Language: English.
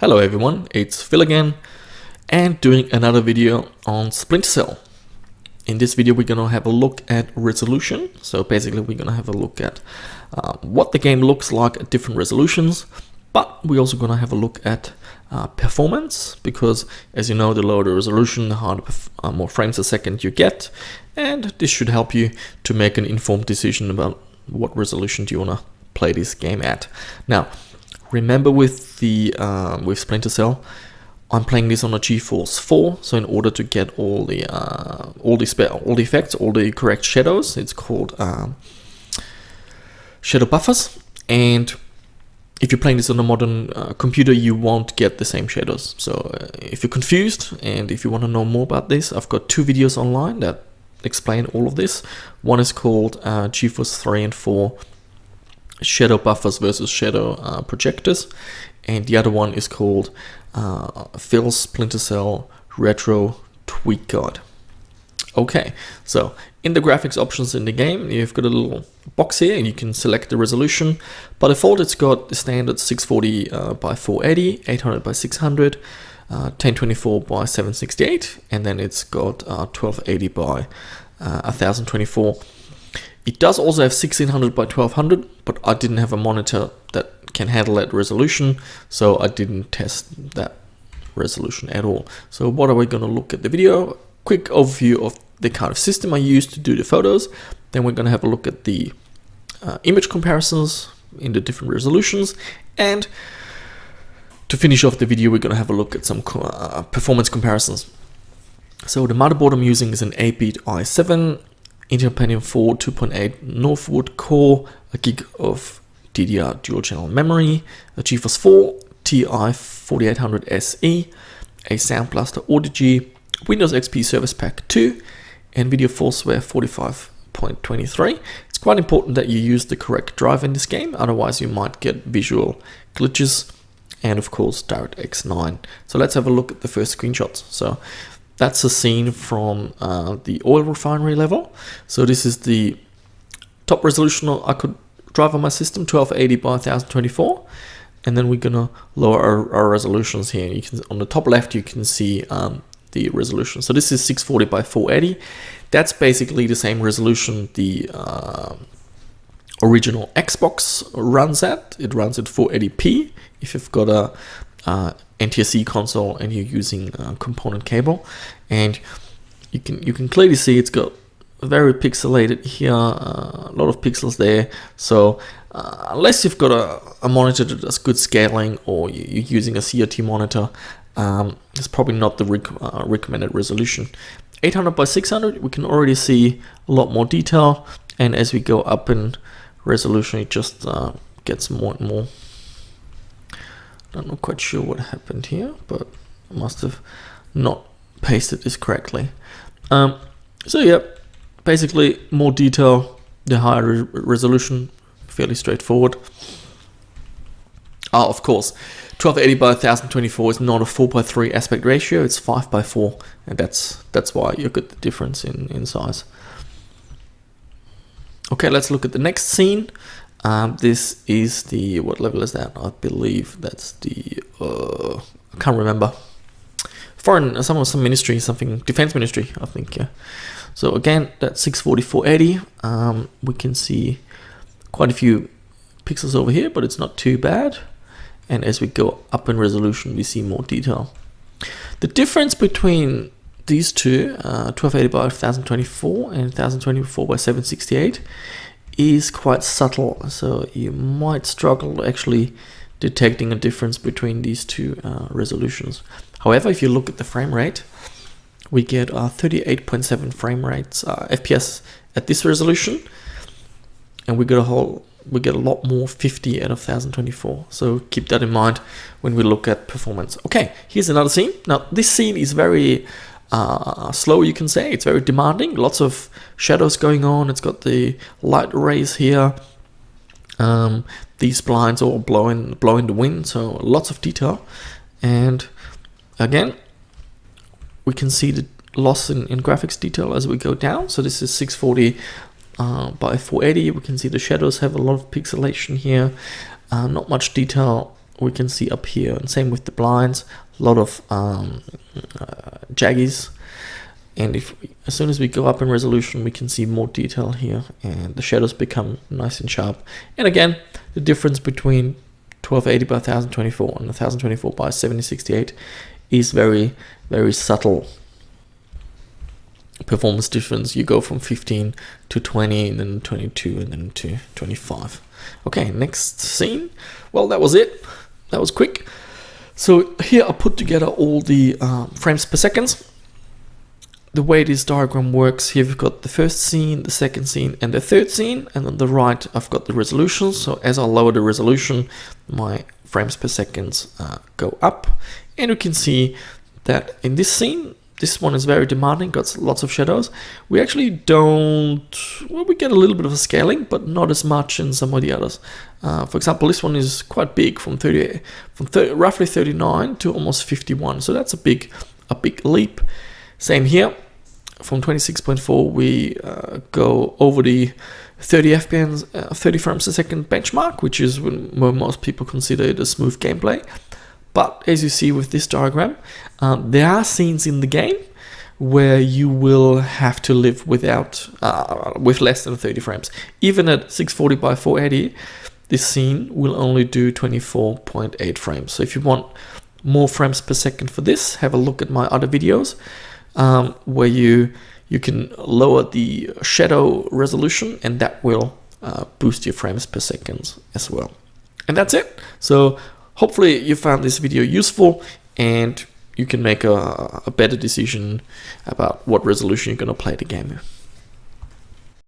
Hello everyone, it's Phil again and doing another video on Splinter Cell. In this video we're gonna have a look at resolution. So basically we're gonna have a look at what the game looks like at different resolutions, but we're also gonna have a look at performance, because as you know, the lower the resolution, the harder more frames a second you get, and this should help you to make an informed decision about what resolution do you wanna play this game at. Now, remember with the with Splinter Cell, I'm playing this on a GeForce 4, so in order to get all the effects, all the correct shadows, it's called shadow buffers. And if you're playing this on a modern computer, you won't get the same shadows. So if you're confused and if you want to know more about this, I've got two videos online that explain all of this. One is called GeForce 3 and 4 shadow buffers versus shadow projectors, and the other one is called Phil's Splinter Cell Retro Tweak Guide. Okay, so in the graphics options in the game, you've got a little box here and you can select the resolution. By default, it's got the standard 640 by 480, 800 by 600, 1024 by 768, and then it's got 1280 by 1024. It does also have 1600 by 1200, but I didn't have a monitor that can handle that resolution, so I didn't test that resolution at all. So what are we going to look at the video? Quick overview of the kind of system I use to do the photos. Then we're going to have a look at the image comparisons in the different resolutions, and to finish off the video, we're going to have a look at some performance comparisons. So the motherboard I'm using is an 8-bit i7 Intel Pentium 4 2.8 Northwood core, a gig of DDR dual channel memory, a GeForce 4 Ti 4800 SE, a Sound Blaster Audio, Windows XP Service Pack 2, NVIDIA ForceWare 45.23. It's quite important that you use the correct drive in this game, otherwise you might get visual glitches, and of course DirectX 9. So let's have a look at the first screenshots. So that's a scene from the oil refinery level. So this is the top resolution I could drive on my system, 1280 by 1024. And then we're gonna lower our resolutions here. You can, on the top left, you can see the resolution. So this is 640 by 480. That's basically the same resolution the original Xbox runs at. It runs at 480p if you've got a NTSC console and you're using component cable, and you can clearly see it's got very pixelated here, a lot of pixels there. So unless you've got a monitor that does good scaling, or you're using a CRT monitor, it's probably not the recommended resolution. 800 by 600, we can already see a lot more detail, and as we go up in resolution, it just gets more and more. I'm not quite sure what happened here, but I must have not pasted this correctly. So yeah, basically more detail, the higher resolution, fairly straightforward. Of course, 1280 by 1024 is not a 4:3 aspect ratio, it's 5:4, and that's why you get the difference in size. Okay, let's look at the next scene. This is the, what level is that? I believe that's the, I can't remember. Foreign, some ministry, something, defense ministry, I think, yeah. So again, that's 640, 480. We can see quite a few pixels over here, but it's not too bad. And as we go up in resolution, we see more detail. The difference between these two, 1280 by 1024 and 1024 by 768, is quite subtle, so you might struggle actually detecting a difference between these two resolutions. However, if you look at the frame rate, we get 38.7 frame rates FPS at this resolution, and we get a lot more 50 out of 1024. So keep that in mind when we look at performance. Okay, here's another scene. Now this scene is very slow, you can say. It's very demanding, lots of shadows going on. It's got the light rays here, these blinds all blowing the wind, so lots of detail. And again, we can see the loss in graphics detail as we go down. So this is 640 by 480. We can see the shadows have a lot of pixelation here, not much detail we can see up here, and same with the blinds, a lot of jaggies. And as soon as we go up in resolution, we can see more detail here, and the shadows become nice and sharp. And again, the difference between 1280 by 1024 and 1024 by 7068 is very, very subtle. Performance difference, you go from 15 to 20, and then 22, and then to 25. Okay, next scene. Well, that was it. That was quick. So here I put together all the frames per second. The way this diagram works, here we've got the first scene, the second scene, and the third scene, and on the right I've got the resolution. So as I lower the resolution, my frames per second go up, and you can see that in this scene, this one is very demanding, got lots of shadows. We actually don't, well, we get a little bit of a scaling, but not as much in some of the others. For example, this one is quite big, from roughly 39 to almost 51. So that's a big leap. Same here, from 26.4 we go over the 30 FPS, 30 frames a second benchmark, which is where most people consider it a smooth gameplay. But as you see with this diagram, there are scenes in the game where you will have to live with less than 30 frames. Even at 640 by 480, this scene will only do 24.8 frames. So if you want more frames per second for this, have a look at my other videos. Where you can lower the shadow resolution, and that will boost your frames per second as well. And that's it. So hopefully you found this video useful, and you can make a better decision about what resolution you're going to play the game with.